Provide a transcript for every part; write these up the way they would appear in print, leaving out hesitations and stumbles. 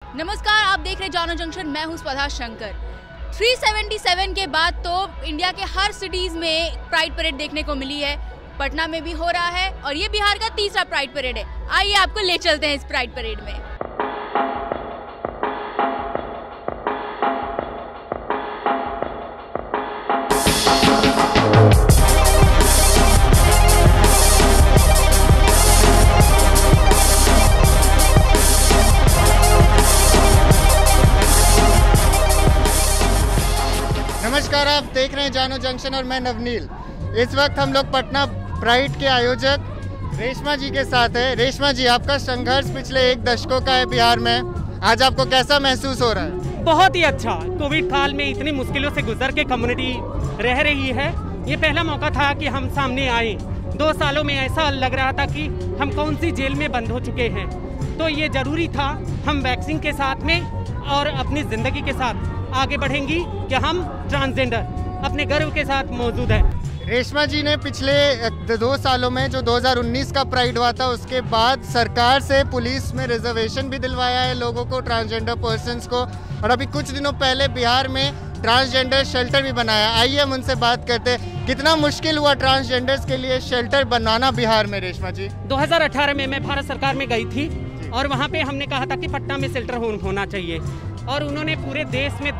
नमस्कार, आप देख रहे जानो जंक्शन। मैं हूं स्वधा शंकर। 377 के बाद तो इंडिया के हर सिटीज में प्राइड परेड देखने को मिली है। पटना में भी हो रहा है और ये बिहार का तीसरा प्राइड परेड है। आइए आपको ले चलते हैं इस प्राइड परेड में। नमस्कार, आप देख रहे हैं जानो जंक्शन और मैं नवनील। इस वक्त हम लोग पटना प्राइड के आयोजक रेशमा जी के साथ है। रेशमा जी, आपका संघर्ष पिछले 1 दशकों का है बिहार में। आज आपको कैसा महसूस हो रहा है? बहुत ही अच्छा। कोविड काल में इतनी मुश्किलों से गुजर के कम्युनिटी रह रही है। ये पहला मौका था कि हम सामने आए। 2 सालों में ऐसा लग रहा था कि हम कौन सी जेल में बंद हो चुके हैं। तो ये जरूरी था हम वैक्सीन के साथ में और अपनी जिंदगी के साथ आगे बढ़ेंगी कि हम ट्रांसजेंडर अपने गर्व के साथ मौजूद हैं। रेशमा जी ने पिछले 2 सालों में जो 2019 का प्राइड हुआ था उसके बाद सरकार से पुलिस में रिजर्वेशन भी दिलवाया है लोगों को, ट्रांसजेंडर पर्सन्स को, और अभी कुछ दिनों पहले बिहार में ट्रांसजेंडर शेल्टर भी बनाया। आइए हम उनसे बात करते हैं। कितना मुश्किल हुआ ट्रांसजेंडर्स के लिए शेल्टर बनाना बिहार में? रेशमा जी, 2018 में मैं भारत सरकार में गई थी और वहाँ पे हमने कहा था कि पटना में शेल्टर होम होना चाहिए और उन्होंने पूरे देश में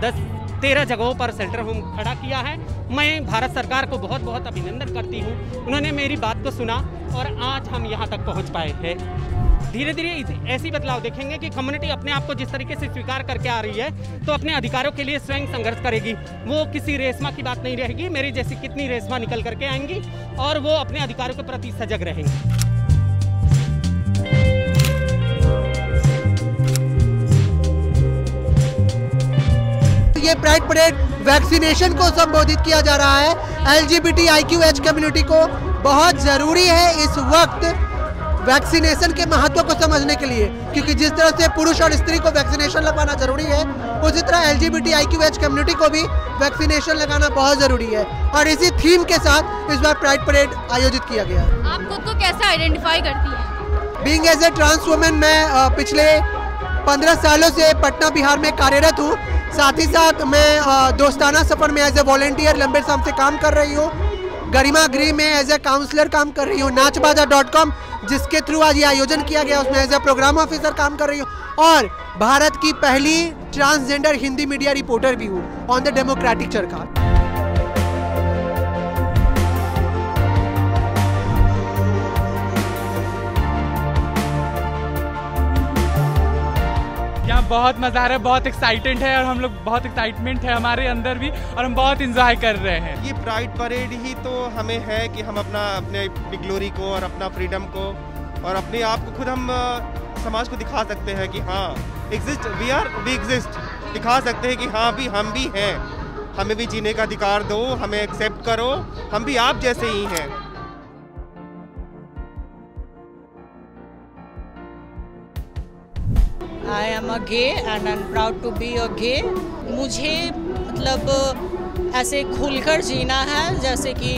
13 जगहों पर शेल्टर होम खड़ा किया है। मैं भारत सरकार को बहुत बहुत अभिनंदन करती हूँ। उन्होंने मेरी बात को सुना और आज हम यहाँ तक पहुँच पाए हैं। धीरे धीरे ऐसी बदलाव देखेंगे कि कम्युनिटी अपने आप को जिस तरीके से स्वीकार करके आ रही है तो अपने अधिकारों के लिए स्वयं संघर्ष करेगी। वो किसी रेशमा की बात नहीं रहेगी। मेरी जैसी कितनी रेशमा निकल करके आएंगी और वो अपने अधिकारों के प्रति सजग रहेंगी। ये प्राइड परेड वैक्सीनेशन को संबोधित किया जा रहा है। LGBTIQH कम्युनिटी को बहुत ज़रूरी है इस वक्त वैक्सीनेशन के महत्व को समझने के लिए, क्योंकि जिस तरह से पुरुष और स्त्री को वैक्सीनेशन लगवाना जरूरी है उसी तरह LGBTIQH कम्युनिटी को भी वैक्सीनेशन लगाना बहुत ज़रूरी है। और इसी थीम के साथ इस बार प्राइड परेड आयोजित किया गया है। आप खुद को कैसे आइडेंटिफाई करती हैं? Being as a trans women, मैं पिछले 15 सालों से पटना बिहार में कार्यरत हूँ। साथ ही साथ मैं दोस्ताना सफ़र में एज ए वॉलेंटियर लंबे समय से काम कर रही हूँ। गरिमा गृह में एज ए काउंसलर काम कर रही हूँ। नाचबाजा.com जिसके थ्रू आज ये आयोजन किया गया उसमें एज ए प्रोग्राम ऑफिसर काम कर रही हूँ और भारत की पहली ट्रांसजेंडर हिंदी मीडिया रिपोर्टर भी हूँ ऑन द डेमोक्रेटिक चरखा। यहाँ बहुत मज़ा आ रहा है, बहुत एक्साइटेड है और हम लोग बहुत एक्साइटमेंट है हमारे अंदर भी और हम बहुत इंजॉय कर रहे हैं। ये प्राइड परेड ही तो हमें है कि हम अपने ग्लोरी को और अपना फ्रीडम को और अपने आप को खुद हम समाज को दिखा सकते हैं कि हाँ वी एग्जिस्ट। दिखा सकते हैं कि हाँ भी हम भी हैं, हमें भी जीने का अधिकार दो, हमें एक्सेप्ट करो, हम भी आप जैसे ही हैं। I am a gay and I'm proud to be a gay। मुझे मतलब ऐसे खुलकर जीना है जैसे कि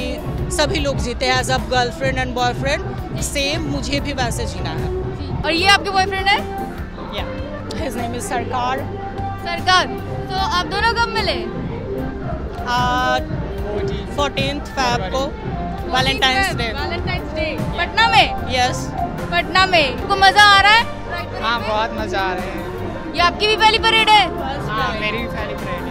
सभी लोग जीते हैं। As a girlfriend and boyfriend same मुझे भी वैसे जीना है। और ये आपके बॉयफ्रेंड है? His name is सरकार। तो आप दोनों कब मिले? 14th Feb को, वैलेंटाइंस डे। पटना में? यस, पटना में। आपको मजा आ रहा है? हाँ, बहुत मज़ा आ रहा है। ये आपकी भी पहली परेड है? हाँ, मेरी भी पहली परेड है।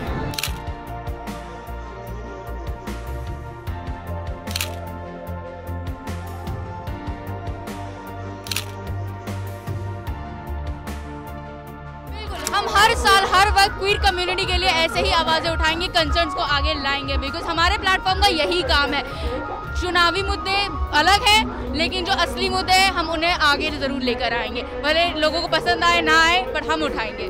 हम हर साल हर वक्त क्वीर कम्युनिटी के लिए ऐसे ही आवाज़ें उठाएंगे, कंसर्न्स को आगे लाएंगे, बिकॉज हमारे प्लेटफॉर्म का यही काम है। चुनावी मुद्दे अलग हैं लेकिन जो असली मुद्दे हैं हम उन्हें आगे ज़रूर लेकर आएंगे, भले लोगों को पसंद आए ना आए, बट हम उठाएंगे।